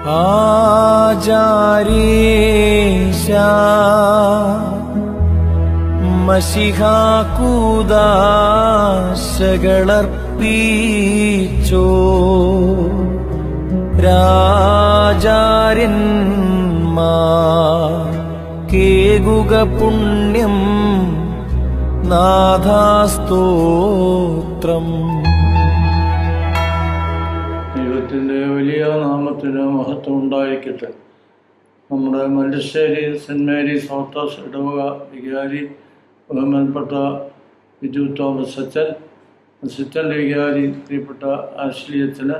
ആചാരീശ മശിഹാകൂദാശകളർപ്പിച്ചോ രാജാര്യന്മാർ കേകുക പുണ്യം നാഥാസ്തോത്രം. ദൈവത്തിൻ്റെ വലിയ നാമത്തിന് മഹത്വം ഉണ്ടായിരിക്കട്ടെ. നമ്മുടെ മല്ലശ്ശേരി സെൻറ് മേരീസ് ഓർത്തഡോക്സ് ഇടവക വികാരി ബഹുമാനപ്പെട്ട ബിജു തോമസ് അച്ഛൻ, അസിസ്റ്റൻ്റ് വികാരി പ്രിയപ്പെട്ട ആശ്ലി അച്ഛന്,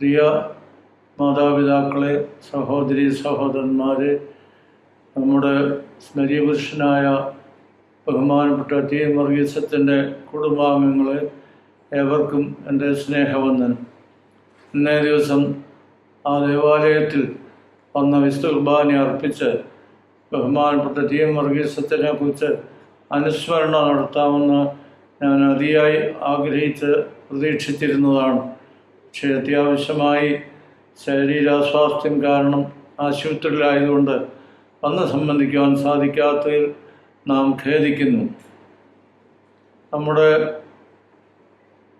പ്രിയ മാതാപിതാക്കളെ, സഹോദരി സഹോദരന്മാരെ, നമ്മുടെ സ്മരീപുരുഷനായ ബഹുമാനപ്പെട്ട ടി എം വർഗീസ് അച്ഛൻ്റെ കുടുംബാംഗങ്ങളെ ഏവർക്കും എൻ്റെ സ്നേഹവന്ദനം. ഇന്നേ ദിവസം ആ ദേവാലയത്തിൽ വന്ന വിശുദ്ധ കുർബാന അർപ്പിച്ച് ബഹുമാനപ്പെട്ട ടി എം വർഗീസ് അച്ഛനെ കുറിച്ച് അനുസ്മരണം നടത്താമെന്ന് ഞാൻ അതിയായി ആഗ്രഹിച്ച് പ്രതീക്ഷിച്ചിരുന്നതാണ്. പക്ഷേ അത്യാവശ്യമായി ശരീരാസ്വാസ്ഥ്യം കാരണം ആശുപത്രിയിലായതുകൊണ്ട് വന്ന് സംബന്ധിക്കുവാൻ സാധിക്കാത്തതിൽ നാം ഖേദിക്കുന്നു. നമ്മുടെ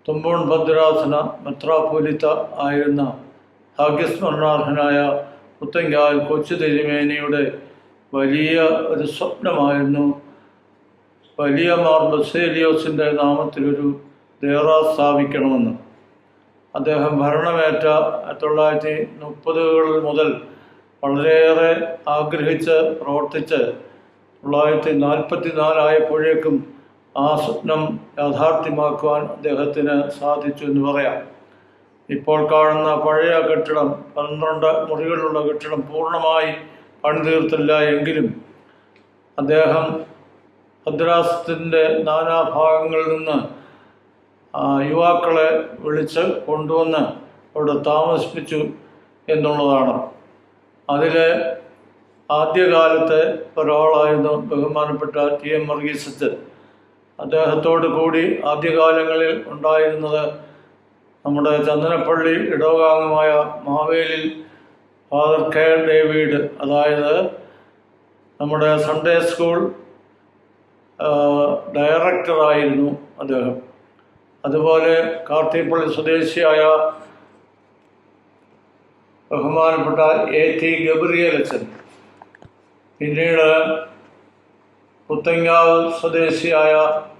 തുമ്പൂൺ ഭദ്രാസന മെത്രാപ്പൊലീത്ത ആയിരുന്ന ഭാഗ്യസ്മരണാർഹനായ പുത്തങ്കാൽ കൊച്ചു തിരുമേനിയുടെ വലിയ ഒരു സ്വപ്നമായിരുന്നു വലിയ മാർ ബസേലിയോസിൻ്റെ നാമത്തിലൊരു ദേറ സ്ഥാപിക്കണമെന്ന്. അദ്ദേഹം ഭരണമേറ്റ 1930 മുതൽ വളരെയേറെ ആഗ്രഹിച്ച് പ്രവർത്തിച്ച് 1944 ആയപ്പോഴേക്കും ആ സ്വപ്നം യാഥാർത്ഥ്യമാക്കുവാൻ അദ്ദേഹത്തിന് സാധിച്ചു എന്ന് പറയാം. ഇപ്പോൾ കാണുന്ന പഴയ കെട്ടിടം 12 മുറികളുള്ള കെട്ടിടം പൂർണ്ണമായി പണിതീർത്തില്ല എങ്കിലും അദ്ദേഹം ഭദ്രാസനത്തിൻ്റെ നാനാഭാഗങ്ങളിൽ നിന്ന് യുവാക്കളെ വിളിച്ച് കൊണ്ടുവന്ന് അവിടെ താമസിപ്പിച്ചു എന്നുള്ളതാണ്. അതിൽ ആദ്യകാലത്തെ ഒരാളായിരുന്നു ബഹുമാനപ്പെട്ട ടി എം വർഗീസ് അച്ഛൻ. അദ്ദേഹത്തോടു കൂടി ആദ്യകാലങ്ങളിൽ ഉണ്ടായിരുന്നത് നമ്മുടെ ചന്ദനപ്പള്ളി ഇടവകാംഗമായ മാവേലിൽ ഫാദർ കെ ഡേവിഡ്, അതായത് നമ്മുടെ സൺഡേ സ്കൂൾ ഡയറക്ടറായിരുന്നു അദ്ദേഹം. അതുപോലെ കാർത്തിപ്പള്ളി സ്വദേശിയായ ബഹുമാനപ്പെട്ട AT ഗബ്രിയേൽ അച്ഛൻ, പിന്നീട് പുത്തങ്കാവ് സ്വദേശിയായ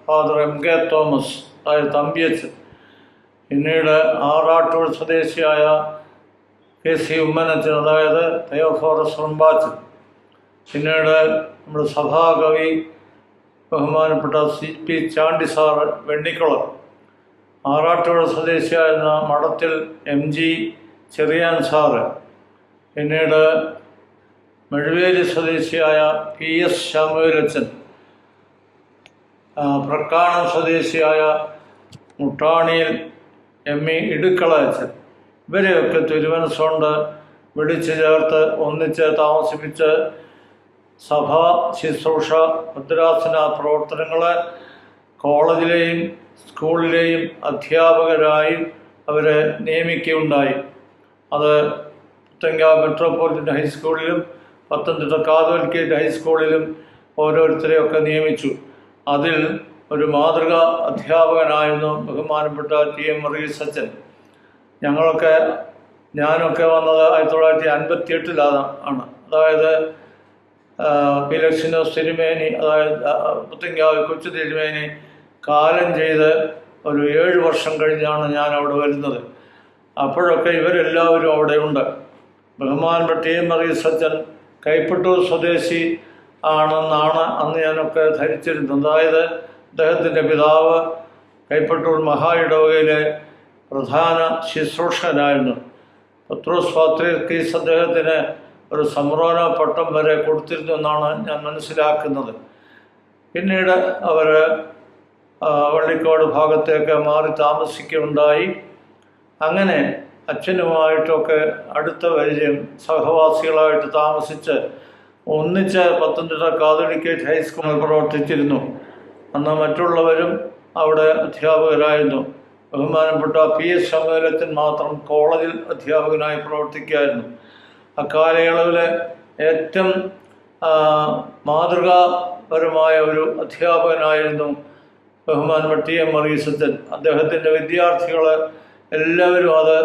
ഫാദർ MK തോമസ്, അതായത് തമ്പിയച്ചൻ, പിന്നീട് ആറാട്ടൂർ സ്വദേശിയായ KC ഉമ്മനച്ചൻ, അതായത് തെയോഫോറസ് റമ്പാച്ചൻ, പിന്നീട് നമ്മുടെ സഭാകവി ബഹുമാനപ്പെട്ട CP ചാണ്ടി സാറ് വെണ്ണിക്കുളം, ആറാട്ടൂർ സ്വദേശിയായിരുന്ന മഠത്തിൽ MG ചെറിയാൻ സാറ്, പിന്നീട് മെഴുവേലി സ്വദേശിയായ PS ശാമുവേലച്ചൻ, പ്രക്കാണം സ്വദേശിയായ മുട്ടാണിയിൽ ME ഇടുക്കളച്ചൻ, ഇവരെയൊക്കെ തിരുമനസ്സുകൊണ്ട് വിളിച്ചു ചേർത്ത് ഒന്നിച്ച് താമസിപ്പിച്ച് സഭാ ശുശ്രൂഷ ഭദ്രാസന പ്രവർത്തനങ്ങൾ കോളേജിലെയും സ്കൂളിലെയും അധ്യാപകരായി അവരെ നിയമിക്കുകയുണ്ടായി. അത് പുത്തങ്കാവ് മെട്രോപൊളിറ്റൻ ഹൈസ്കൂളിലും പത്തനംതിട്ട കാതോലിക്കറ്റ് ഹൈസ്കൂളിലും ഓരോരുത്തരെയൊക്കെ നിയമിച്ചു. അതിൽ ഒരു മാതൃക അധ്യാപകനായിരുന്നു ബഹുമാനപ്പെട്ട ടി എം വർഗീസ് അച്ഛൻ. ഞാനൊക്കെ വന്നത് 1958 ആണ്. അതായത് ഇലക്ഷനോസ് തിരുമേനി, അതായത് പുത്തങ്കാവ് കൊച്ചു തിരുമേനി കാലം ചെയ്ത് ഒരു 7 വർഷം കഴിഞ്ഞാണ് ഞാൻ അവിടെ വരുന്നത്. അപ്പോഴൊക്കെ ഇവരെല്ലാവരും അവിടെ ഉണ്ട്. ബഹുമാനപ്പെട്ട ടി എം വർഗീസ് അച്ഛൻ കൈപ്പട്ടൂർ സ്വദേശി ആണെന്നാണ് അന്ന് ഞാനൊക്കെ ധരിച്ചിരുന്നത്. അതായത് അദ്ദേഹത്തിൻ്റെ പിതാവ് കൈപ്പട്ടൂർ മഹാ ഇടവകയിലെ പ്രധാന ശുശ്രൂഷകനായിരുന്നു. പത്രോസ് പാത്രീർക്കീസ് അദ്ദേഹത്തിന് ഒരു സംറോന പട്ടം വരെ കൊടുത്തിരുന്നു എന്നാണ് ഞാൻ മനസ്സിലാക്കുന്നത്. പിന്നീട് അവർ വള്ളിക്കോട് ഭാഗത്തേക്ക് മാറി താമസിക്കുകയുണ്ടായി. അങ്ങനെ അച്ഛനുമായിട്ടൊക്കെ അടുത്ത പരിചയം, സഹവാസികളായിട്ട് താമസിച്ച് ഒന്നിച്ച് പത്തനംതിട്ട കാതോലിക്കറ്റ് ഹൈസ്കൂളിൽ പ്രവർത്തിച്ചിരുന്നു. അന്ന് മറ്റുള്ളവരും അവിടെ അധ്യാപകരായിരുന്നു. ബഹുമാനപ്പെട്ട PS ശമുവേലച്ചൻ മാത്രം കോളേജിൽ അധ്യാപകനായി പ്രവർത്തിക്കുകയായിരുന്നു. അക്കാലയളവിൽ ഏറ്റവും മാതൃകാപരമായ ഒരു അധ്യാപകനായിരുന്നു ബഹുമാനപ്പെട്ട TM വർഗീസച്ചൻ. അദ്ദേഹത്തിൻ്റെ വിദ്യാർത്ഥികൾ എല്ലാവരും അത്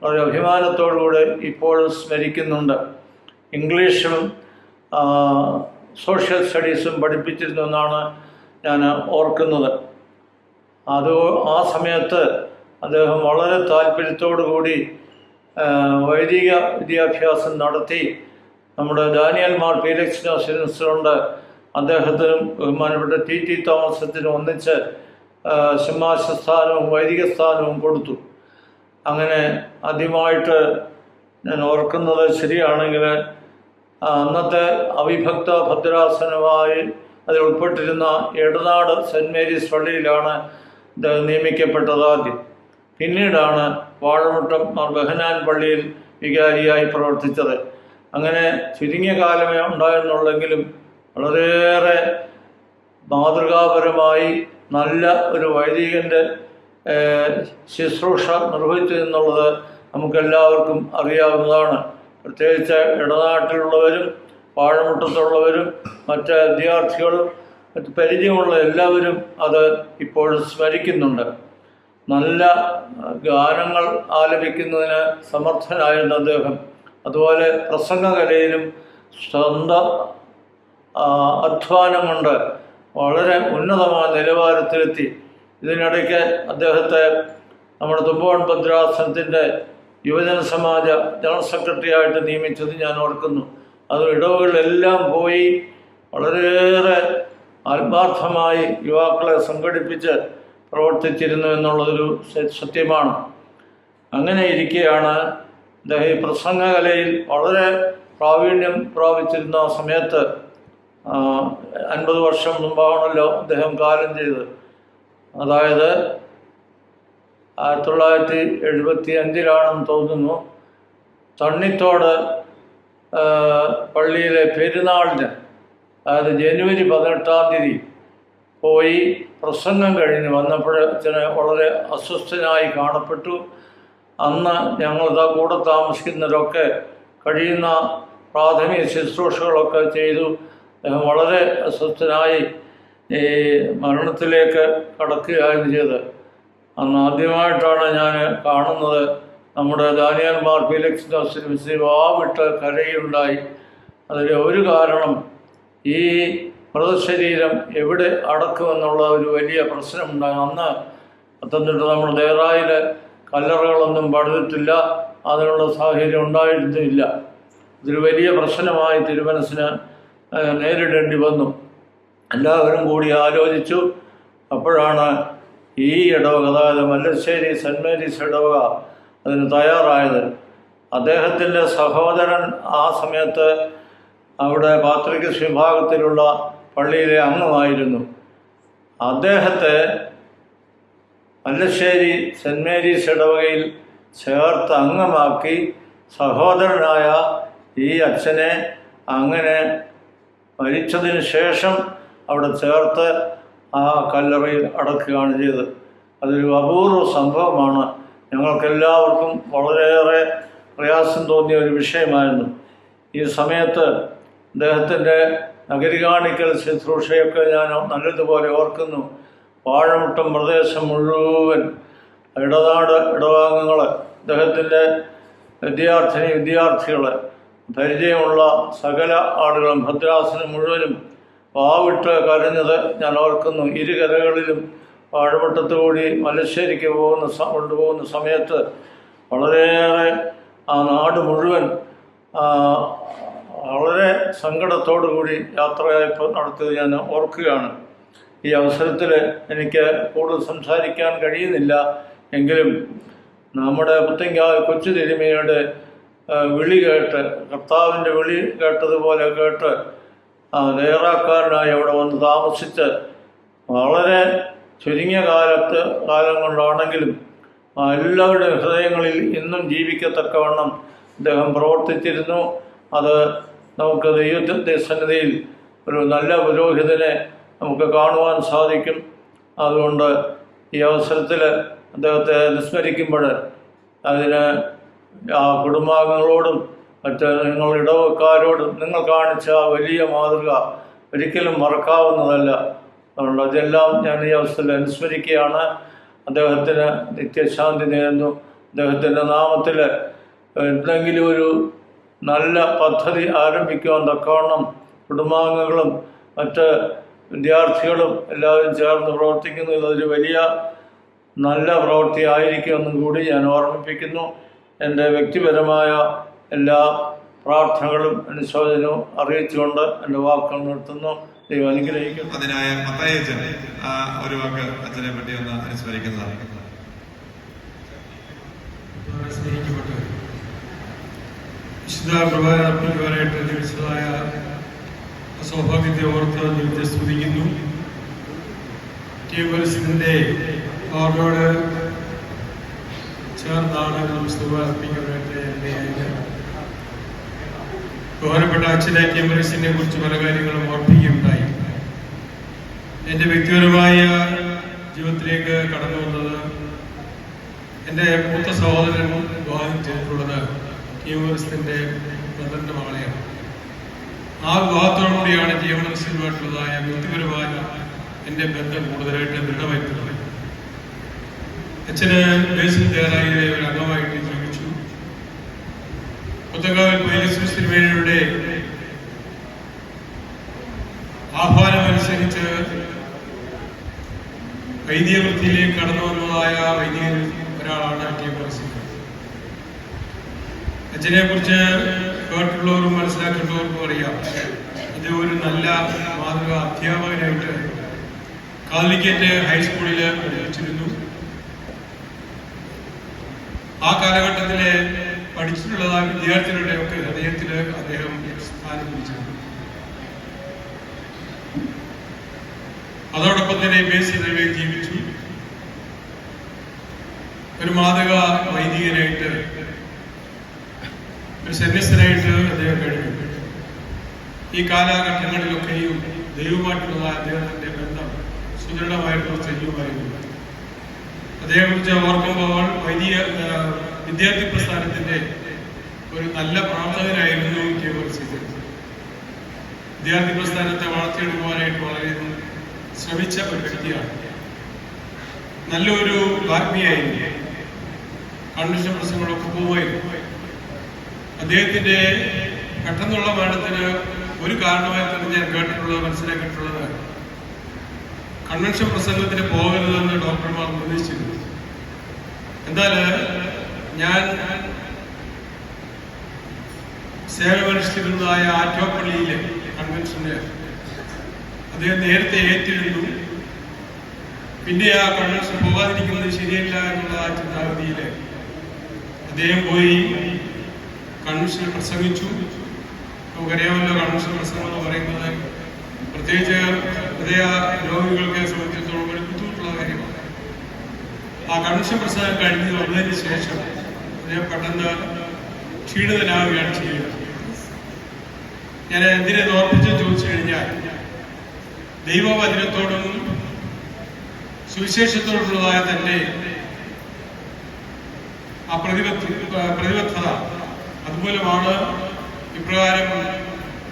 വളരെ അഭിമാനത്തോടുകൂടി ഇപ്പോഴും സ്മരിക്കുന്നുണ്ട്. ഇംഗ്ലീഷും സോഷ്യൽ സ്റ്റഡീസും പഠിപ്പിച്ചിരുന്നു എന്നാണ് ഞാൻ ഓർക്കുന്നത്. ആ സമയത്ത് അദ്ദേഹം വളരെ താല്പര്യത്തോടു കൂടി വൈദിക വിദ്യാഭ്യാസം നടത്തി. നമ്മുടെ ഡാനിയൽ മാർ ഫീലിക്സ് ഇൻസ്റ്റിറ്റ്യൂട്ട് അദ്ദേഹത്തിനും ബഹുമാനപ്പെട്ട TT തോമസത്തിനും ഒന്നിച്ച് സിംഹാസന സ്ഥാനവും വൈദിക സ്ഥാനവും കൊടുത്തു. അങ്ങനെ ആദ്യമായിട്ട് ഞാൻ ഓർക്കുന്നത് ശരിയാണെങ്കിൽ അന്നത്തെ അവിഭക്ത ഭദ്രാസനമായി അതിൽ ഉൾപ്പെട്ടിരുന്ന എടനാട് സെൻറ്റ് മേരീസ് പള്ളിയിലാണ് നിയമിക്കപ്പെട്ടത് ആദ്യം. പിന്നീടാണ് വാഴമുട്ടം ബഹനാൻ പള്ളിയിൽ വികാരിയായി പ്രവർത്തിച്ചത്. അങ്ങനെ ചുരുങ്ങിയ കാലമേ ഉണ്ടായിരുന്നുള്ളെങ്കിലും വളരെയേറെ മാതൃകാപരമായി നല്ല ഒരു വൈദികൻ്റെ ശുശ്രൂഷ നിർവഹിച്ചു എന്നുള്ളത് നമുക്കെല്ലാവർക്കും അറിയാവുന്നതാണ്. പ്രത്യേകിച്ച് ഇടനാട്ടിലുള്ളവരും വാഴമുട്ടത്തുള്ളവരും മറ്റ് വിദ്യാർത്ഥികളും മറ്റ് പരിചയമുള്ള എല്ലാവരും അത് ഇപ്പോഴും സ്മരിക്കുന്നുണ്ട്. നല്ല ഗാനങ്ങൾ ആലപിക്കുന്നതിന് സമർത്ഥനായിരുന്നു അദ്ദേഹം. അതുപോലെ പ്രസംഗകലയിലും സ്വന്തം അധ്വാനം കൊണ്ട് വളരെ ഉന്നതമായ നിലവാരത്തിലെത്തി. ഇതിനിടയ്ക്ക് അദ്ദേഹത്തെ നമ്മുടെ തുമ്പോൺ ഭദ്രാസനത്തിൻ്റെ യുവജന സമാജ ജനറൽ സെക്രട്ടറി ആയിട്ട് നിയമിച്ചത് ഞാൻ ഓർക്കുന്നു. അത് ഇടവുകളിലെല്ലാം പോയി വളരെയേറെ ആത്മാർത്ഥമായി യുവാക്കളെ സംഘടിപ്പിച്ച് പ്രവർത്തിച്ചിരുന്നു എന്നുള്ളതൊരു സത്യമാണ്. അങ്ങനെ ഇരിക്കെയാണ് അദ്ദേഹം ഈ പ്രസംഗകലയിൽ വളരെ പ്രാവീണ്യം പ്രാപിച്ചിരുന്ന സമയത്ത് 50 വർഷം മുമ്പാണല്ലോ അദ്ദേഹം കാലം ചെയ്തത്. അതായത് 1975 തോന്നുന്നു. തണ്ണിത്തോട് പള്ളിയിലെ പെരുന്നാളിന്, അതായത് ജനുവരി 18 പോയി പ്രസംഗം കഴിഞ്ഞ് വന്നപ്പോൾ അച്ഛന് വളരെ അസ്വസ്ഥനായി കാണപ്പെട്ടു. അന്ന് ഞങ്ങളിതാ കൂടെ താമസിക്കുന്നവരൊക്കെ കഴിയുന്ന പ്രാഥമിക ശുശ്രൂഷകളൊക്കെ ചെയ്തു. അദ്ദേഹം വളരെ അസ്വസ്ഥനായി ഈ മരണത്തിലേക്ക് കടക്കുകയായിരുന്നു ചെയ്തത്. അന്ന് ആദ്യമായിട്ടാണ് ഞാൻ കാണുന്നത് നമ്മുടെ ഡാനിയൽ മാർ ഫീലിക്സ് വാവിട്ട് കരയുണ്ടായി. അതിൽ ഒരു കാരണം ഈ മൃതശരീരം എവിടെ അടക്കുമെന്നുള്ള ഒരു വലിയ പ്രശ്നമുണ്ടായി. അന്ന് പത്തനംതിട്ട നമ്മുടെ ദേറായിൽ കല്ലറകളൊന്നും പണിതിട്ടില്ല, അതിനുള്ള സാഹചര്യം ഉണ്ടായിരുന്നില്ല. ഇതൊരു വലിയ പ്രശ്നമായി തിരുമനസിന് നേരിടേണ്ടി വന്നു. എല്ലാവരും കൂടി ആലോചിച്ചു. അപ്പോഴാണ് ഈ ഇടവക, അതായത് മല്ലശ്ശേരി സെൻറ്റ് മേരീസ് ഇടവക അതിന് തയ്യാറായത്. അദ്ദേഹത്തിൻ്റെ സഹോദരൻ ആ സമയത്ത് അവിടെ പാത്രികസ് വിഭാഗത്തിലുള്ള പള്ളിയിലെ അംഗമായിരുന്നു. അദ്ദേഹത്തെ മല്ലശ്ശേരി സെൻറ്റ് മേരീസ് ഇടവകയിൽ ചേർത്ത് അംഗമാക്കി സഹോദരനായ ഈ അച്ഛനെ അങ്ങനെ മരിച്ചതിന് ശേഷം അവിടെ ചേർത്ത് ആ കല്ലറയിൽ അടക്കുകയാണ് ചെയ്തത്. അതൊരു അപൂർവ സംഭവമാണ്. ഞങ്ങൾക്കെല്ലാവർക്കും വളരെയേറെ പ്രയാസം തോന്നിയ ഒരു വിഷയമായിരുന്നു. ഈ സമയത്ത് അദ്ദേഹത്തിൻ്റെ നഗരികാണിക്കൽ ശുശ്രൂഷയൊക്കെ ഞാൻ നല്ലതുപോലെ ഓർക്കുന്നു. വാഴമുട്ടം പ്രദേശം മുഴുവൻ ഇടനാട് ഇടവാംഗങ്ങൾ, അദ്ദേഹത്തിൻ്റെ വിദ്യാർത്ഥികൾ, പരിചയമുള്ള സകല ആളുകളും ഭദ്രാസനം മുഴുവനും വാവിട്ട് കരഞ്ഞത് ഞാൻ ഓർക്കുന്നു. ഇരുകരകളിലും വാഴമുട്ടത്ത് കൂടി മല്ലശ്ശേരിക്ക് കൊണ്ടുപോകുന്ന സമയത്ത് വളരെയേറെ ആ നാട് മുഴുവൻ വളരെ സങ്കടത്തോടു കൂടി യാത്രയയപ്പ് നടത്തിയത് ഞാൻ ഓർക്കുകയാണ്. ഈ അവസരത്തിൽ എനിക്ക് കൂടുതൽ സംസാരിക്കാൻ കഴിയുന്നില്ല. എങ്കിലും നമ്മുടെ പുത്തങ്കാവ് കൊച്ചു തിരുമേനിയുടെ വിളി കേട്ട്, കർത്താവിൻ്റെ വിളി കേട്ടതുപോലെ കേട്ട് ദേറാക്കാരനായി അവിടെ വന്ന് താമസിച്ച് വളരെ ചുരുങ്ങിയ കാലം കൊണ്ടാണെങ്കിലും എല്ലാവരുടെയും ഹൃദയങ്ങളിൽ ഇന്നും ജീവിക്കത്തക്കവണ്ണം അദ്ദേഹം പ്രവർത്തിച്ചിരുന്നു. അത് നമുക്ക് ദൈവത്തിൻ്റെ സന്നിധിയിൽ ഒരു നല്ല പുരോഹിതനെ നമുക്ക് കാണുവാൻ സാധിക്കും. അതുകൊണ്ട് ഈ അവസരത്തിൽ അദ്ദേഹത്തെ അനുസ്മരിക്കുമ്പോൾ അതിന് ആ കുടുംബാംഗങ്ങളോടും മറ്റ് നിങ്ങൾ ഇടവക്കാരോടും നിങ്ങൾ കാണിച്ച വലിയ മാതൃക ഒരിക്കലും മറക്കാവുന്നതല്ല. അതുകൊണ്ട് അതെല്ലാം ഞാൻ ഈ അവസരത്തിൽ അനുസ്മരിക്കുകയാണ്. അദ്ദേഹത്തിന് നിത്യശാന്തി നേരുന്നു. അദ്ദേഹത്തിൻ്റെ നാമത്തിൽ എന്തെങ്കിലും ഒരു നല്ല പദ്ധതി ആരംഭിക്കുവാൻ തക്കവണ്ണം കുടുംബാംഗങ്ങളും മറ്റ് വിദ്യാർത്ഥികളും എല്ലാവരും ചേർന്ന് പ്രവർത്തിക്കുന്നതിൽ അതൊരു വലിയ നല്ല പ്രവൃത്തി ആയിരിക്കുമെന്നും കൂടി ഞാൻ ഓർമ്മിപ്പിക്കുന്നു. എൻ്റെ വ്യക്തിപരമായ എല്ലാ പ്രാർത്ഥനകളും അനുശോചനവും അറിയിച്ചുകൊണ്ട് എൻ്റെ വാക്കുകൾ നിർത്തുന്നു. ദൈവം അനുഗ്രഹിക്കുന്നു. അതിനായ മത്തായിയച്ചൻ ഒരു വാക്ക് അച്ഛനെ പറ്റി ഒന്ന് അനുസ്മരിക്കുന്നതാണ്. വിശുദ്ധ കുർബാന അർപ്പിക്കുവാനായിട്ട് ലഭിച്ചതായ സൗഭാഗ്യത്തെ ഓർത്ത് ദൈവത്തെ സ്തുതിക്കുന്നു. ടിഎംസിന്റെ ഓർമ്മയോട് ചേർന്നാണ് കുർബാന അർപ്പിക്കാനായിട്ട് ബഹുമാനപ്പെട്ട അച്ഛനെ ടിഎംസിനെ കുറിച്ച് പല കാര്യങ്ങളും ഓർപ്പിക്കുകയുണ്ടായി. എൻ്റെ വ്യക്തിപരമായ ജീവിതത്തിലേക്ക് കടന്നു വന്നത് എൻ്റെ മൂത്ത സഹോദരൻ വിവാഹം ചെയ്തിട്ടുള്ളത് ടിഎംസിന്റെ ബ്രദറിന്റെ മകളെയാണ്. ആ വിവാഹത്തോടുകൂടിയാണ് ടിഎംസിനുമായിട്ടുള്ളതായ വ്യക്തിപരമായ എൻ്റെ ബന്ധം കൂടുതലായിട്ട് ദൃഢമായിട്ടുള്ളത്. അച്ഛന് ബേസിൽ തയ്യാറായ ഒരു അംഗമായിട്ട് ജീവിച്ചു. പുത്തങ്കാവിൽ പൈലസ് തിരുമേനിയുടെ ആഹ്വാനമനുസരിച്ച് വൈദിക വൃത്തിയിലേക്ക് കടന്നു വന്നതായ വൈദികൻ ഒരാളാണ് ടിഎംസി. അച്ഛനെ കുറിച്ച് കേട്ടിട്ടുള്ളവർക്കും മനസ്സിലാക്കിയിട്ടുള്ളവർക്കും അറിയാം. ഇത് ഒരു നല്ല മാതൃക അധ്യാപകനായിട്ട് കാലിക്കറ്റ് ഹൈസ്കൂളിൽ പഠിപ്പിച്ചിരുന്നു. ആ കാലഘട്ടത്തിലെ പഠിച്ചിട്ടുള്ളതായ വിദ്യാർത്ഥികളുടെ ഒക്കെ ഹൃദയത്തിൽ അദ്ദേഹം സ്ഥാനം പിടിച്ചിരുന്നു. അതോടൊപ്പം തന്നെ ബേസിൽ ജീവിച്ചു. ഒരു മാതൃക വൈദികനായിട്ട് ഒരു സന്യസ്തനായിട്ട് അദ്ദേഹം കഴിഞ്ഞു. ഈ കാലഘട്ടങ്ങളിലൊക്കെയും ദൈവമായിട്ടുള്ളതായ അദ്ദേഹത്തിന്റെ ബന്ധം സുദൃഢമായിരുന്നു, സജീവമായിരുന്നു. അദ്ദേഹത്തെ കുറിച്ച് ഓർക്കുമ്പോൾ വിദ്യാർത്ഥി പ്രസ്ഥാനത്തിന്റെ ഒരു നല്ല പ്രവർത്തകനായിരുന്നു ടിഎംസി. വിദ്യാർത്ഥി പ്രസ്ഥാനത്തെ വളർത്തിയെടുക്കുവാനായിട്ട് വളരെ ശ്രമിച്ച ഒരു വ്യക്തിയാണ്. നല്ലൊരു ആത്മീയായിരുന്നു. കൺവെൻഷൻ പ്രസംഗങ്ങളൊക്കെ പോവുമായിരുന്നു. അദ്ദേഹത്തിന്റെ പെട്ടെന്നുള്ള മരണത്തിന് ഒരു കാരണമായി തന്നെ ഞാൻ കേട്ടിട്ടുള്ളത്, മനസ്സിലാക്കിയിട്ടുള്ളത്, കൺവെൻഷൻ പ്രസംഗത്തിന് പോകരുതെന്ന് ഡോക്ടർമാർ നിർദ്ദേശിച്ചിരുന്നു. എന്നാൽ ഞാൻ സേവനമനുഷ്ഠിച്ചിരുന്നതായ ആറ്റോപ്പള്ളിയിലെ കൺവെൻഷന് അദ്ദേഹം നേരത്തെ ഏറ്റിരുന്നു. പിന്നെ ആ കൺവെൻഷൻ പോകാതിരിക്കുന്നത് ശരിയല്ല എന്നുള്ള ആ ചിന്താഗതിയിൽ അദ്ദേഹം പോയി കൺവെൻഷനിൽ പ്രസംഗിച്ചു. നമുക്കറിയാമല്ലോ, കൺവെൻഷൻ പ്രസംഗം എന്ന് പറയുന്നത് പ്രത്യേകിച്ച് ഹൃദയ രോഗികൾക്ക് സംബന്ധിച്ചിടത്തോളം ഒരു ബുദ്ധിമുട്ടുള്ള കാര്യമാണ്. ആ കൺവെൻഷൻ പ്രസംഗം കഴിഞ്ഞ് വന്നതിന് ശേഷം അദ്ദേഹം പെട്ടെന്ന് ക്ഷീണിതനാവുകയാണ് ചെയ്യുന്നത്. ഞാൻ എന്തിനെ ഓർപ്പിച്ച് ചോദിച്ചു കഴിഞ്ഞാൽ, ദൈവവചനത്തോടും സുവിശേഷത്തോടുള്ളതായ തന്നെ ആ പ്രതിബദ്ധത അതുമൂലമാണ് ഇപ്രകാരം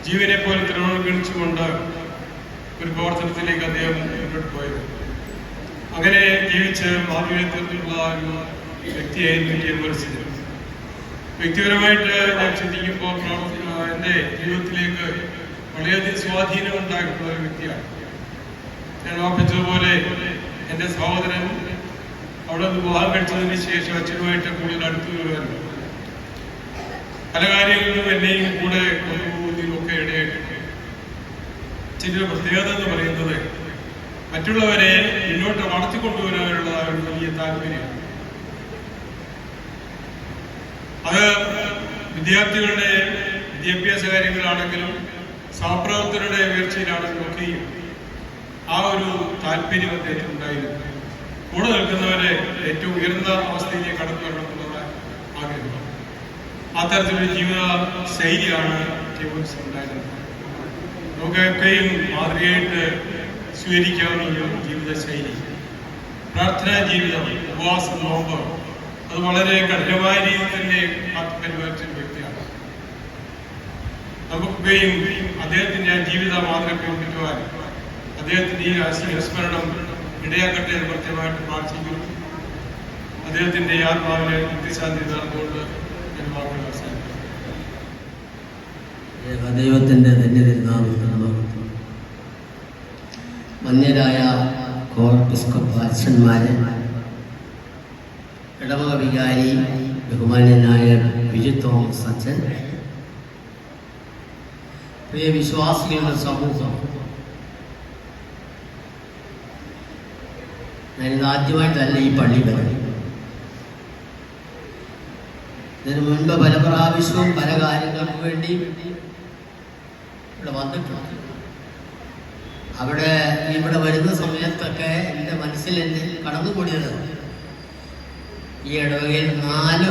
ജീവനെ പോലെ തിരുവനന്തപുരച്ചുകൊണ്ട് ഒരു പ്രവർത്തനത്തിലേക്ക് അദ്ദേഹം മുന്നോട്ട് പോയത്. അങ്ങനെ ജീവിച്ച് മാതൃകയുള്ള ഒരു വ്യക്തിയായിരുന്നു ടിഎംസി. വ്യക്തിപരമായിട്ട് ഞാൻ ചിന്തിക്കുമ്പോൾ എൻ്റെ ജീവിതത്തിലേക്ക് വളരെയധികം സ്വാധീനം ഉണ്ടായിട്ടുള്ള ഒരു വ്യക്തിയാണ്. ഞാൻ ഓർപ്പിച്ചതുപോലെ എൻ്റെ സഹോദരൻ അവിടെ നിന്ന് വിവാഹം കഴിച്ചതിന് ശേഷം അച്ഛനുമായിട്ട് കൂടുതൽ അടുത്തു വരുവാനും പല കാര്യങ്ങളിലും എന്നെയും കൂടെ കൊണ്ടുപോകുന്നതിനും ഒക്കെ ഇടയായിട്ടുണ്ട്. അച്ഛൻ്റെ പ്രത്യേകത എന്ന് പറയുന്നത് മറ്റുള്ളവരെ മുന്നോട്ട് വളർത്തിക്കൊണ്ടുവരാനുള്ള ഒരു വലിയ താല്പര്യമാണ്. അത് വിദ്യാർത്ഥികളുടെ വിദ്യാഭ്യാസ കാര്യങ്ങളാണെങ്കിലും സഹപ്രവർത്തകരുടെ ഉയർച്ചയിലാണെങ്കിലും ഒക്കെയും ആ ഒരു താല്പര്യം അദ്ദേഹത്തിന് ഉണ്ടായിരുന്നു. കൂടെ നിൽക്കുന്നവരെ ഏറ്റവും ഉയർന്ന അവസ്ഥയിലേക്ക് കടന്നു വരണം എന്നുള്ള ആഗ്രഹം. അത്തരത്തിലൊരു ജീവിത ശൈലിയാണ് ടിഎംസി ഉണ്ടായിരുന്നത്. നമുക്കൊക്കെയും മാതൃകയായിട്ട് സ്വീകരിക്കാവുന്ന ഒരു ജീവിത ശൈലി. പ്രാർത്ഥനാ ജീവിതം, ഉപവാസം, നോമ്പ് അത് വളരെ കഠിനമായ രീതിയിൽ തന്നെ പരിപാലിച്ച വ്യക്തിയാണ്. നമുക്കൊക്കെയും അദ്ദേഹത്തിന്റെ ജീവിത മാതൃക പിന്തുടരുവാൻ അദ്ദേഹത്തിന്റെ ഈ അനുസ്മരണം ഇടയാക്കട്ടെ എന്ന് കൃത്യമായിട്ട് പ്രാർത്ഥിക്കുന്നു. അദ്ദേഹത്തിന്റെ ആത്മാവിനെ നിത്യശാന്തി നേർന്നുകൊണ്ട് ഞാൻ വാക്കുകൾ അവസാനിപ്പിക്കുന്നു. ദൈവത്തിന്റെ ധന്യതിരുനാമം മന്യരായ കോർപ്പിസ്കോപ്പ് അച്ഛന്മാരെ, ഇടവക വികാരി ബഹുമാന്യനായ വിജു തോമസ് അച്ഛൻ, പ്രിയ വിശ്വാസികളുടെ സമൂഹം, ഞാനിത് ആദ്യമായിട്ടല്ല ഈ പള്ളി വരുന്നത്. ഇതിനു മുൻപ് പല പ്രാവശ്യവും പല കാര്യങ്ങൾക്ക് വേണ്ടി ഇവിടെ വന്നിട്ടുണ്ട്. ഇവിടെ വരുന്ന സമയത്തൊക്കെ എൻ്റെ മനസ്സിൽ എന്നെ കടന്നുകൂടിയത് ഈ ഇടവകയിൽ 4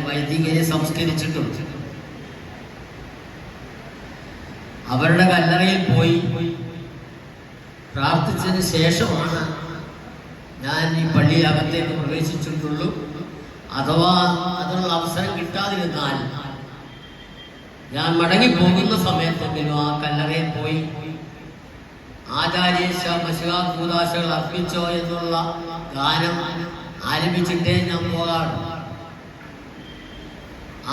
വൈദികരെ സംസ്കരിച്ചിട്ടുണ്ട്. അവരുടെ കല്ലറയിൽ പോയി പ്രാർത്ഥിച്ചതിന് ശേഷമാണ് ഞാൻ ഈ പള്ളിയകത്തേക്ക് പ്രവേശിച്ചിട്ടുള്ളൂ. അഥവാ അതിനുള്ള അവസരം കിട്ടാതിരുന്നാൽ ഞാൻ മടങ്ങിപ്പോകുന്ന സമയത്തെങ്കിലും ആ കല്ലറയിൽ പോയി ആചാര്യേശ മശികാകൂദാശകൾ അർപ്പിച്ചോ എന്നുള്ള ഗാനം ആരംഭിച്ചിട്ടേ ഞാൻ പോകാറുണ്ട്.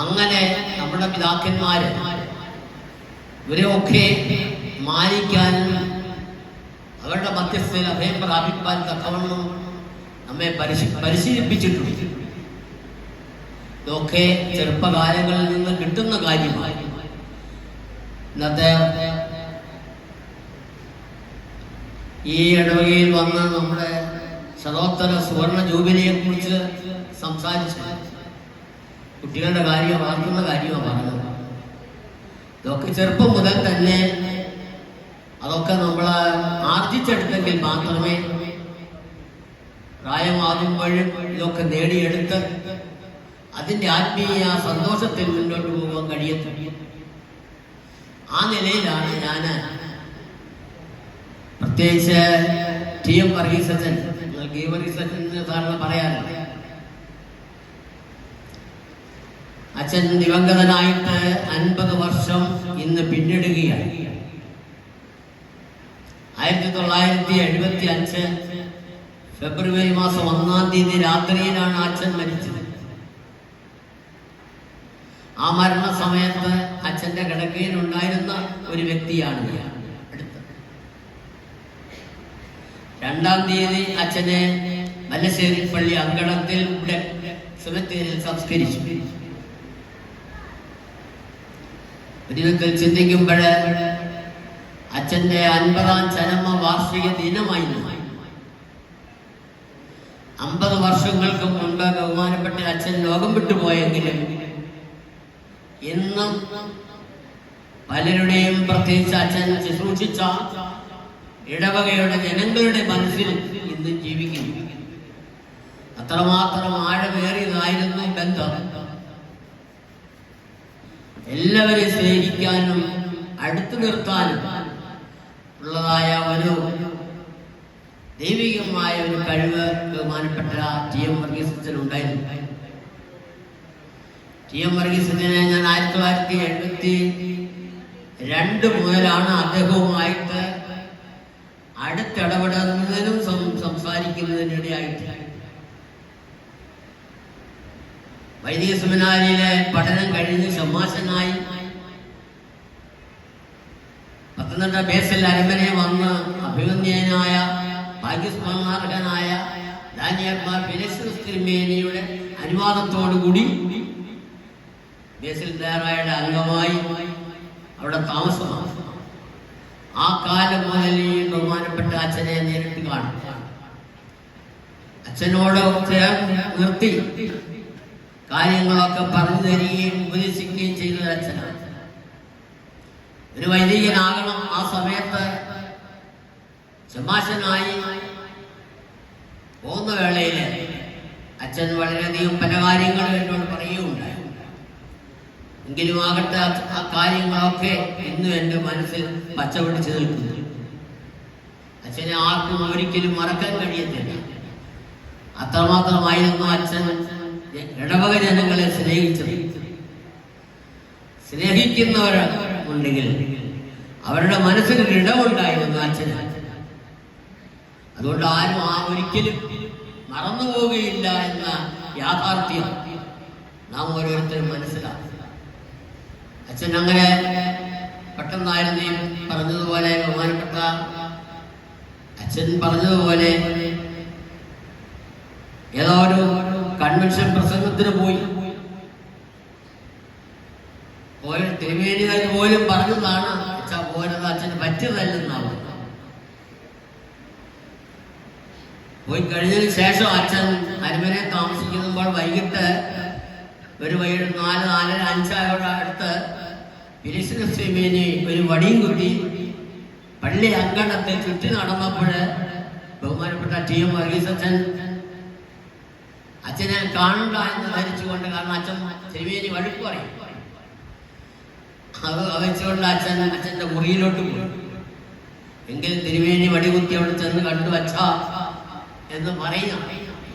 അങ്ങനെ നമ്മുടെ പിതാക്കന്മാര് ഇവരെയൊക്കെ മാനിക്കാനും അവരുടെ മധ്യസ്ഥയിൽ അഭയം പ്രാപിപ്പാൻ തക്കവണ്ണം നമ്മെ പരിശീലിപ്പിച്ചിട്ടുണ്ട്. ഇതൊക്കെ ചെറുപ്പകാലങ്ങളിൽ നിന്ന് കിട്ടുന്ന കാര്യമായി. ഇന്നത്തെ ഈ ഇടവകയിൽ വന്ന് നമ്മുടെ ശതോത്തര സുവർണ ജൂബിലിയെ കുറിച്ച് സംസാരിച്ചു. കുട്ടികളുടെ കാര്യം, വളർത്തുന്ന കാര്യമാണ് പറഞ്ഞത്. ഇതൊക്കെ ചെറുപ്പം മുതൽ തന്നെ അതൊക്കെ നമ്മൾ ആർജിച്ചെടുത്തെങ്കിൽ മാത്രമേ പ്രായമാകുമ്പോഴും ഇതൊക്കെ നേടിയെടുത്ത് അതിൻ്റെ ആത്മീയ സന്തോഷത്തിൽ മുന്നോട്ട് പോകാൻ കഴിയത്തുള്ളൂ. ആ നിലയിലാണ് ഞാൻ പ്രത്യേകിച്ച് ടി.എം. വർഗീസ് അച്ഛൻ, വർഗീസ് അച്ഛൻ സാറിന് പറയാറുണ്ട്. അച്ഛൻ ദിവംഗതനായിട്ട് 50 വർഷം ഇന്ന് പിന്നിടുകയാണ്. 1975 ഫെബ്രുവരി മാസം 1-ാം തീയതി രാത്രിയിലാണ് അച്ഛൻ മരിച്ചത്. ആ മരണ സമയത്ത് അച്ഛന്റെ കിടക്കയിലുണ്ടായിരുന്ന ഒരു വ്യക്തിയാണ് ഞാൻ. 2-ാം തീയതി അച്ഛനെ മല്ലശ്ശേരി പള്ളി അങ്കണത്തിൽ സെമിത്തേരിയിൽ സംസ്കരിച്ചു. ഒരിക്കൽ ചിന്തിക്കുമ്പോൾ അച്ഛന്റെ 50-ാം ചരമ വാർഷിക ദിനമായിരുന്നു. 50 വർഷങ്ങൾക്ക് മുൻപ് ബഹുമാനപ്പെട്ട അച്ഛൻ ലോകം വിട്ടുപോയെങ്കിലും ഇന്നും പലരുടെയും, പ്രത്യേകിച്ച് അച്ഛൻ ശുശ്രൂഷിച്ച ഇടവകയുടെ ജനങ്ങളുടെ മനസ്സിൽ ഇന്നും ജീവിക്കുന്നു. അത്രമാത്രം ആഴമേറിയതായിരുന്നു ബന്ധം. എല്ലാവരെയും സ്നേഹിക്കാനും അടുത്തു നിർത്താനും ഉള്ളതായ ഒരു ദൈവികമായ ഒരു കഴിവ് ബഹുമാനപ്പെട്ട ടി.എം. വർഗീസ് അച്ഛനുണ്ടായിരുന്നു. ടി.എം. വർഗീസ് അച്ഛനെ ഞാൻ 1972 മുതലാണ് അദ്ദേഹവുമായിട്ട് അടുത്തിടപെടുന്നതിനും സംസാരിക്കുന്നതിനിടയായിട്ട്. വൈദിക സെമിനാരിയിലെ പഠനം കഴിഞ്ഞ് ഷമ്മാശനായി പത്തനംതിട്ട ബേസിൽ അരമനെ വന്ന് അഭിമന്യനായ ഭാഗ്യസ്മരണാർഹനായ ദാനിയർമാർ ഫിലിക്സ് തിരുമേനിയുടെ അനുവാദത്തോടുകൂടി ബേസിൽ ദേറായുടെ അംഗമായി അവിടെ താമസമാണ്. ആ കാലം മുതൽ ഈ ബഹുമാനപ്പെട്ട അച്ഛനെ നേരിട്ട് കാണും. അച്ഛനോട് ചേർന്ന് നിർത്തി കാര്യങ്ങളൊക്കെ പറഞ്ഞു തരികയും ഉപദേശിക്കുകയും ചെയ്തത് അച്ഛനാണ്. ഒരു വൈദികനാകണം. ആ സമയത്ത് ശമാശനായി പോകുന്ന വേളയിൽ അച്ഛൻ വളരെയധികം പല കാര്യങ്ങളും എന്നോട് പറയുകയുണ്ടായി. എങ്കിലും ആകട്ടെ ആ കാര്യങ്ങളൊക്കെ ഇന്നും എൻ്റെ മനസ്സിൽ പച്ചപിടിച്ച് നിൽക്കുന്നു. അച്ഛനെ ആർക്കും ഒരിക്കലും മറക്കാൻ കഴിയത്തില്ല. അത്രമാത്രമായിരുന്നു അച്ഛൻ ഇടവക ജനങ്ങളെ സ്നേഹിച്ചത്. സ്നേഹിക്കുന്നവരുണ്ടെങ്കിൽ അവരുടെ മനസ്സിനൊരു ഇടമുണ്ടായിരുന്നു അച്ഛന്. അതുകൊണ്ട് ആരും ഒരിക്കലും മറന്നുപോവുകയില്ല എന്ന യാഥാർത്ഥ്യം നാം ഓരോരുത്തരും മനസ്സിലാക്കും. അച്ഛൻ അങ്ങനെ പെട്ടെന്നായിരുന്നു പറഞ്ഞതുപോലെ, ബഹുമാനപ്പെട്ട അച്ഛൻ പറഞ്ഞതുപോലെ ഏതോ ഒരു കൺവെൻഷൻ പ്രസംഗത്തിന് പോയി തിരുമേനികൾ പോലും പറഞ്ഞതാണ് അച്ഛാ പോരുന്നത് അച്ഛന് പറ്റിയതല്ലെന്നാണ്. പോയി കഴിഞ്ഞതിന് ശേഷം അച്ഛൻ അരുമനെ താമസിക്കുമ്പോൾ വൈകിട്ട് ഒരു 4:5 അടുത്ത് തിരുമേനി ഒരു വടിയും കുത്തി പള്ളി അങ്കണത്തിൽ ചുറ്റി നടന്നപ്പോൾ ബഹുമാനപ്പെട്ട ടി.എം. വർഗീസ് അച്ഛനെ കാണണ്ട എന്ന് ധരിച്ചുകൊണ്ട്, കാരണം അച്ഛൻ തിരുമേനി വഴുക്ക് പറയും, അത് വെച്ചുകൊണ്ട് അച്ഛൻ്റെ മുറിയിലോട്ട് പോയി. എങ്കിലും തിരുമേനി വടികുത്തി അവിടെ ചെന്ന് കണ്ടു അച്ഛാ എന്ന് പറയുക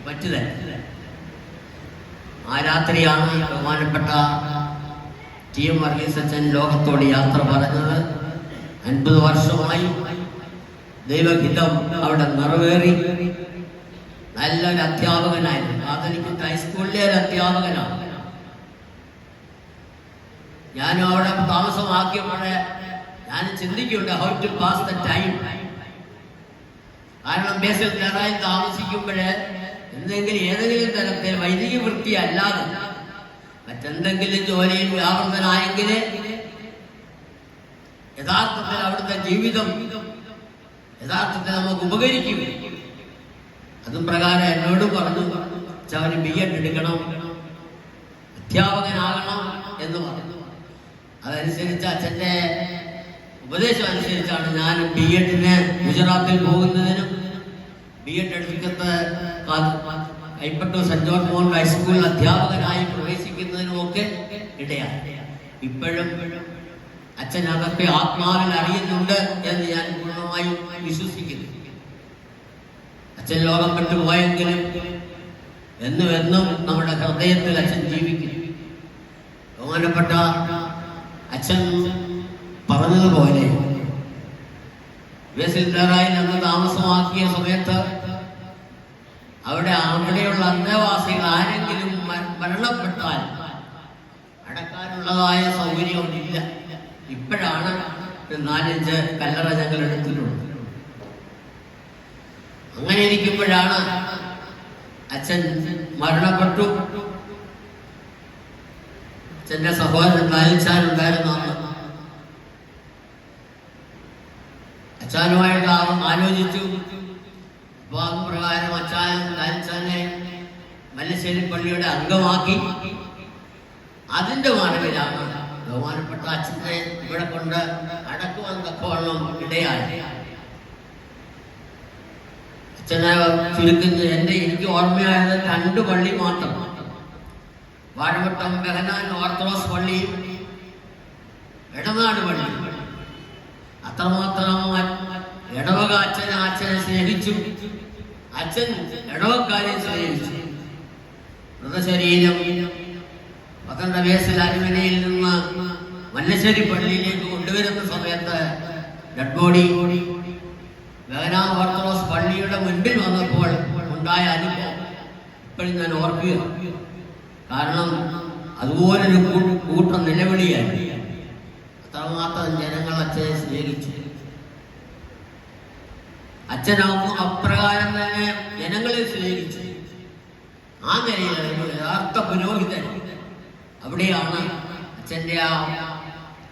പറ്റില്ല. ആ രാത്രിയാണ് ബഹുമാനപ്പെട്ട ടി.എം. വർഗീസ് അച്ഛൻ ലോകത്തോട് യാത്ര പറഞ്ഞത്. 50 വർഷമായി ദൈവഹിതം അവിടെ നിറവേറി. നല്ലൊരു അധ്യാപകനായിരുന്നു. കാതലിക് ഹൈസ്കൂളിലെ ഒരു അധ്യാപകനാണ്. ഞാനും അവിടെ താമസമാക്കിയപ്പോഴേ ഞാൻ ചിന്തിക്കുന്നുണ്ട് how to pass the time. കാരണം ബേസിൽ കയറാൻ താമസിക്കുമ്പോഴേ ഏതെങ്കിലും തരത്തിൽ വൈദിക വൃത്തി അല്ലാതെ മറ്റെന്തെങ്കിലും ജോലിയിൽ വ്യാപൃതനായെങ്കിൽ യഥാർത്ഥത്തിൽ അവിടുത്തെ ജീവിതം യഥാർത്ഥത്തിൽ നമുക്ക് ഉപകരിക്കും. അതും പ്രകാരം എന്നോട് പറഞ്ഞു അവന് B.Ed എടുക്കണം, അധ്യാപകനാകണം എന്ന് പറഞ്ഞു. അതനുസരിച്ച് അച്ഛൻ്റെ ഉപദേശം അനുസരിച്ചാണ് ഞാൻ B.Edന് ഗുജറാത്തിൽ പോകുന്നതിനും B.Ed എടുക്കത്ത് Kaipattoor saint George Mohan ഹൈസ്കൂളിൽ അധ്യാപകനായി പ്രവേശിക്കുന്നതിനുമൊക്കെ ഇടയായി. ഇപ്പോഴും അച്ഛൻ അതൊക്കെ ആത്മാവിൽ അറിയുന്നുണ്ട് എന്ന് ഞാൻ പൂർണ്ണമായും വിശ്വസിക്കുന്നു. അച്ഛൻ ലോകം വിട്ടു പോയെങ്കിലും എന്നും നമ്മുടെ ഹൃദയത്തിൽ അച്ഛൻ ജീവിക്കുന്നു. ബഹുമാനപ്പെട്ട അച്ഛൻ പറഞ്ഞതുപോലെ ബേസിൽദാറായിൽ അന്ന് താമസമാക്കിയ സമയത്ത് അവിടെയുള്ള അന്തേവാസികൾ ആരെങ്കിലും മരണപ്പെട്ടാൽ അടക്കാനുള്ളതായ സൗകര്യമൊന്നുമില്ല. ഇപ്പോഴാണ് 4-5 കല്ലറ ഞങ്ങൾ എടുത്തിട്ടുള്ളത്. അങ്ങനെ ഇരിക്കുമ്പോഴാണ് അച്ഛൻ മരണപ്പെട്ടു. അച്ഛൻ്റെ സഹോദരൻ ലാലിച്ചാനുണ്ടായിരുന്നു. അച്ഛനുമായിട്ട് ആലോചിച്ചു. അപ്പോൾ അത് പ്രകാരം അച്ഛൻ ലാലിച്ചാനെ മല്ലശ്ശേരി പള്ളിയുടെ അംഗമാക്കി. അതിൻ്റെ മറവിലാണ് ബഹുമാനപ്പെട്ട അച്ഛനെ ഇവിടെ കൊണ്ട് അടക്കുവാൻ തക്കവണ്ണം ഇടയായി. അച്ഛനെ ചുരുക്കുന്നത് എനിക്ക് ഓർമ്മയായത് 2 പള്ളി മാത്രം. വാഴവട്ടം ബഹനാൻ ഓർത്തഡോക്സ് പള്ളിയും ഇടനാട് പള്ളി. അത്രമാത്രം ഇടവക അച്ഛനെ സ്നേഹിച്ചു. അച്ഛൻ ഇടവക്കാരെ സ്നേഹിച്ചു. മൃതശരീരം 12 വയസ്സിൽ അരുമനയിൽ നിന്ന് മല്ലശ്ശേരി പള്ളിയിലേക്ക് കൊണ്ടുവരുന്ന സമയത്ത് ഡെഡ് ബോഡി ബഹനാൻ ഓർത്തഡോക്സ് പള്ളിയുടെ മുൻപിൽ വന്നപ്പോൾ ഉണ്ടായ അനുഭവം ഇപ്പോഴും ഞാൻ ഓർക്കുക. കാരണം അതുപോലൊരു കൂട്ടം നിലവിളിയായി. അത്രമാത്രം ജനങ്ങൾ അച്ഛനെ സ്നേഹിച്ചു. അച്ഛനാവുമ്പോൾ അപ്രകാരം തന്നെ ജനങ്ങളെ സ്നേഹിച്ചു. ആ നിലയിലായിരുന്നു യഥാർത്ഥ പുരോഹിതൻ. അവിടെയാണ് അച്ഛൻ്റെ ആ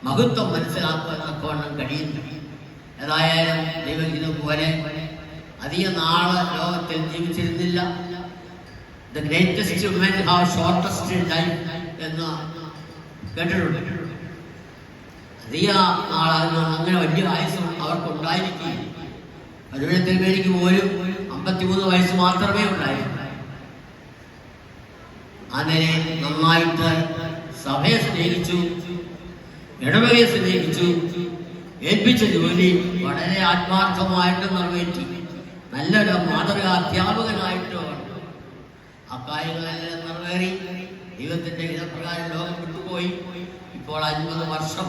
മഹത്വം മനസ്സിലാക്കാൻ തക്കവണ്ണം കഴിയുന്നത്. ഏതായാലും ദൈവഹിതം പോലെ അധിക നാള് ലോകത്തിൽ ജീവിച്ചിരുന്നില്ല. The greatest men have shortest life എന്ന് കേട്ടിട്ടുണ്ട്. അധിക നാളാകുന്ന അങ്ങനെ വലിയ ആയുസ് അവർക്കുണ്ടായിരിക്കും. പരുവത്തിലേക്ക് പോലും 53 വയസ്സ് മാത്രമേ ഉണ്ടായിരുന്നു. അങ്ങനെ നന്നായിട്ട് സഭയെ സ്നേഹിച്ചു, ഇടവകയെ സ്നേഹിച്ചു, ഏൽപ്പിച്ച ജോലി വളരെ ആത്മാർത്ഥമായിട്ട് നിറവേറ്റി. നല്ലൊരു മാതൃക അധ്യാപകനായിട്ട് ആ കാര്യങ്ങളെല്ലാം നിറവേറി ദൈവത്തിൻ്റെ ഹിതപ്രകാരം ലോകം വിട്ടുപോയി. ഇപ്പോൾ 50 വർഷം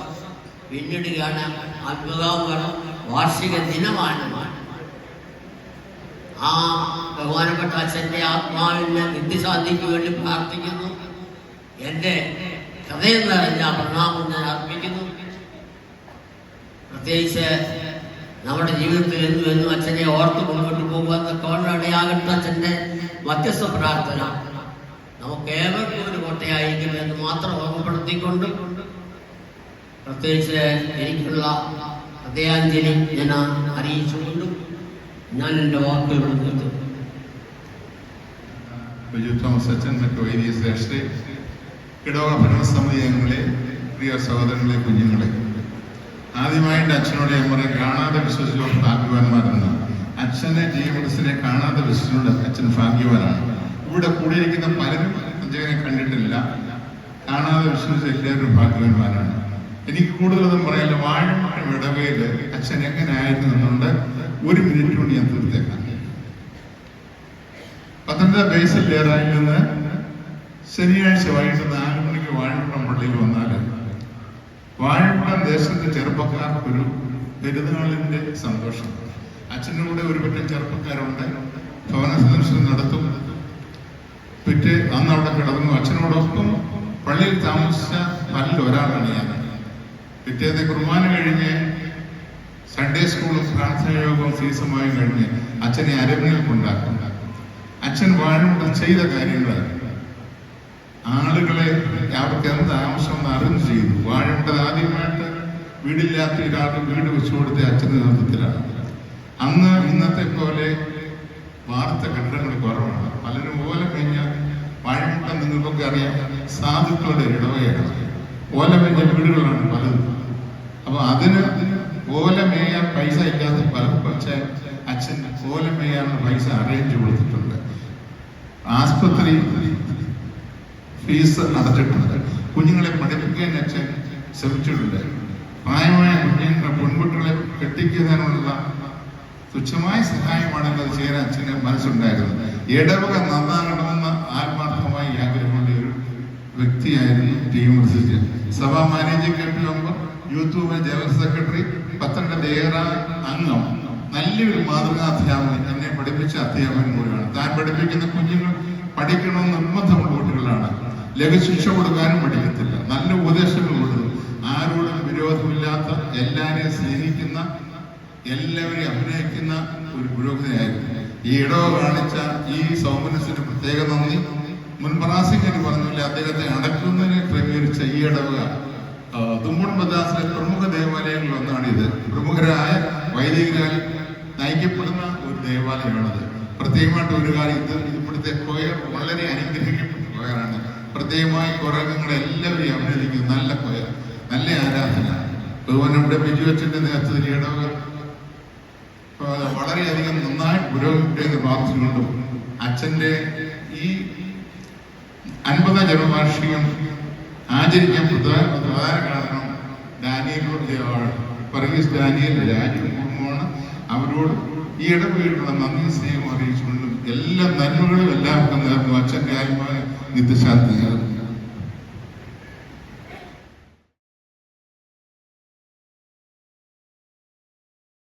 പിന്നിടുകയാണ്. 50ാം വാർഷിക ദിനമാണ്. ആ ബഹുമാനപ്പെട്ട അച്ഛൻ്റെ ആത്മാവിൻ്റെ നിത്യശാന്തിക്ക് വേണ്ടി പ്രാർത്ഥിക്കുന്നു. എൻ്റെ ഹൃദയം നിറഞ്ഞ പ്രണാമം ഞാൻ അർപ്പിക്കുന്നു. പ്രത്യേകിച്ച് നമ്മുടെ ജീവിതത്തിൽ എന്നും അച്ഛനെ ഓർത്ത് മുന്നോട്ട് പോകുന്ന കോളിടയാകട്ടെ അച്ഛൻ്റെ മധ്യസ്ഥ പ്രാർത്ഥന നമുക്ക് ഏവർക്കും ഒരു കോട്ടയായിരിക്കുമെന്ന് മാത്രം ഓർമ്മപ്പെടുത്തിക്കൊണ്ട് പ്രത്യേകിച്ച് എനിക്കുള്ള ഹൃദയാഞ്ജലി ഞാൻ അറിയിച്ചുകൊണ്ടും ഞാൻ എൻ്റെ വാക്കുകൾ നിർത്തുന്നു. ബിജു തോമസ് അച്ഛൻ, മറ്റു വൈദിക ശ്രേഷ്ഠരെ, ഇടവക ഭരണസമിതി അംഗങ്ങളെ, പ്രിയ സഹോദരങ്ങളെ, കുഞ്ഞുങ്ങളെ, ആദ്യമായിട്ട് അച്ഛനോട് ഞാൻ പറയാൻ കാണാതെ വിശ്വസിച്ചവർ ഭാഗ്യവാന്മാരെന്ന്. അച്ഛനെ ജീവസിനെ കാണാതെ വിശ്വസിച്ചോട് അച്ഛൻ ഭാഗ്യവാനാണ്. ഇവിടെ കൂടിയിരിക്കുന്ന പലരും അച്ഛനെ കണ്ടിട്ടില്ല, കാണാതെ വിശ്വസിച്ച എല്ലാവരും ഭാഗ്യവാന്മാരാണ്. എനിക്ക് കൂടുതലൊന്നും പറയാനില്ല. വാഴമൂട്ടം ഇടവയിൽ അച്ഛൻ എങ്ങനെ ആയിരുന്നു എന്നുണ്ട് 1 മിനിറ്റ് കൊണ്ട് ഞാൻ തീർത്തേക്കാം. പത്തനംതിട്ട ബേസിൽ ലേറായി നിന്ന് ശനിയാഴ്ച വൈകിട്ട് 4 മണിക്ക് വാഴമുട്ടം പള്ളിയിൽ വന്നാൽ വാഴമുട്ടം ദേശത്തെ ചെറുപ്പക്കാർക്കൊരു പെരുന്നാളിന്റെ സന്തോഷം. അച്ഛൻ്റെ കൂടെ ഒരു പറ്റം ചെറുപ്പക്കാരുണ്ട്. ഭവന സന്ദർശനം നടത്തും. പിറ്റേ അന്ന് അവിടെ കിടന്നു. അച്ഛനോടൊപ്പം പള്ളിയിൽ താമസിച്ച പല്ലിൽ ഒരാളാണ് ഞാൻ. പിറ്റേത്തെ കുർബാന കഴിഞ്ഞ് സൺഡേ സ്കൂളും പ്രാർത്ഥനയോഗവും സീസമായും കഴിഞ്ഞ് അച്ഛനെ അരമനയിൽ കൊണ്ടാക്കും. അച്ഛൻ വാഴമുട്ടം ചെയ്ത കാര്യങ്ങൾ ആളുകളെ അവർക്ക് എന്ത് ആവശ്യമെന്ന് അറിഞ്ഞു ചെയ്തു. വാഴമുട്ടം ആദ്യമായിട്ട് വീടില്ലാത്ത ഒരാൾക്ക് വീട് വെച്ചു കൊടുത്ത അച്ഛൻ്റെ നേതൃത്വത്തിലാണ്. അന്ന് ഇന്നത്തെ പോലെ വാർത്ത കെട്ടിടങ്ങൾ കുറവാണ്. പലരും ഓല മേഞ്ഞ വാഴമുട്ടം നിങ്ങൾക്കൊക്കെ അറിയാം, സാധുക്കളുടെ ഇടവകയാണ്. ഓല മേഞ്ഞ വീടുകളാണ് പലതും. അപ്പൊ അതിന് ഓല മേയാൻ പൈസ ഇല്ലാത്ത പലരും, പക്ഷേ അച്ഛൻ ഓല മേയാനുള്ള പൈസ അറേഞ്ച് കൊടുത്തിട്ടുണ്ട്. ആസ്പത്രി ഫീസ് അടച്ചിട്ടുണ്ട്. കുഞ്ഞുങ്ങളെ പഠിപ്പിക്കാൻ അച്ഛൻ ശ്രമിച്ചിട്ടുണ്ട്. പ്രായമായ കുഞ്ഞുങ്ങളെ പെൺകുട്ടികളെ കെട്ടിക്കുന്നതിനുള്ള തുച്ഛമായ സഹായമാണെങ്കിൽ അത് ചെയ്യാൻ അച്ഛന് മനസ്സുണ്ടായിരുന്നു. ഇടവക നന്നാകണമെന്ന് ആത്മാർത്ഥമായി ആഗ്രഹമുള്ള ഒരു വ്യക്തിയായിരുന്നു ടീം. സഭാ managing committee member, youth women general secretary, Pathanamthitta Deira അംഗം, നല്ലൊരു മാതൃകാ അധ്യാപകൻ, എന്നെ പഠിപ്പിച്ച അധ്യാപകൻ കൂടിയാണ്. താൻ പഠിപ്പിക്കുന്ന കുഞ്ഞുങ്ങൾ പഠിക്കണമെന്ന് നിർബന്ധമുള്ള കുട്ടികളാണ്. ലഘുശിക്ഷ കൊടുക്കാനും പഠിക്കത്തില്ല, നല്ല ഉപദേശങ്ങൾ കൊടുക്കും. ആരോടും വിരോധമില്ലാത്ത, എല്ലാവരെയും സ്നേഹിക്കുന്ന, എല്ലാവരെയും അഭിനയിക്കുന്ന ഒരു പുരോഗതിയായിരുന്നു. ഈ ഇടവ കാണിച്ച ഈ സൗമനസിന് പ്രത്യേക നന്ദി. മുൻ പ്രാസിംഗിന് പറഞ്ഞില്ല, അദ്ദേഹത്തെ അടക്കുന്നതിനെ ക്രമീകരിച്ച ഈ ഇടവക തുമ്പുൺ മദ്രാസിലെ പ്രമുഖ ദേവാലയങ്ങളിൽ ഒന്നാണിത്. പ്രമുഖരായ വൈദികരാൽ നയിക്കപ്പെടുന്ന ഒരു ദേവാലയമാണത്. പ്രത്യേകമായിട്ട് ഒരു കാര്യം, ഇവിടുത്തെ കൊയർ വളരെ അനുഗ്രഹിക്കപ്പെട്ട കൊയറാണ്. പ്രത്യേകമായി കൊയറംഗങ്ങളെ എല്ലാവരെയും അഭിനന്ദിക്കുന്നു. നല്ല കൊയർ, നല്ല ആരാധന. അതുപോലെ നമ്മുടെ ബിജു അച്ഛൻ്റെ നേതൃത്വത്തിൽ ഇടവക വളരെയധികം നന്നായി പുരോഗമിക്കുന്ന പ്രാർത്ഥിച്ചുകൊണ്ടും അച്ഛൻ്റെ ഈ 50ാം ജന്മവാർഷികം ആചരിക്കാൻ പ്രധാന കാരണം വർഗീസ് ഡാനിയൽ രാജകുടുംബമാണ്. അവരോട് ഈ ഇടപെട്ടുള്ള നന്ദി സ്നേഹം അറിയിച്ചുകൊണ്ടും എല്ലാ നന്മകളും എല്ലാവർക്കും നേർന്നു. അച്ഛൻ്റെ ആത്മാവ് നിത്യശാന്തി.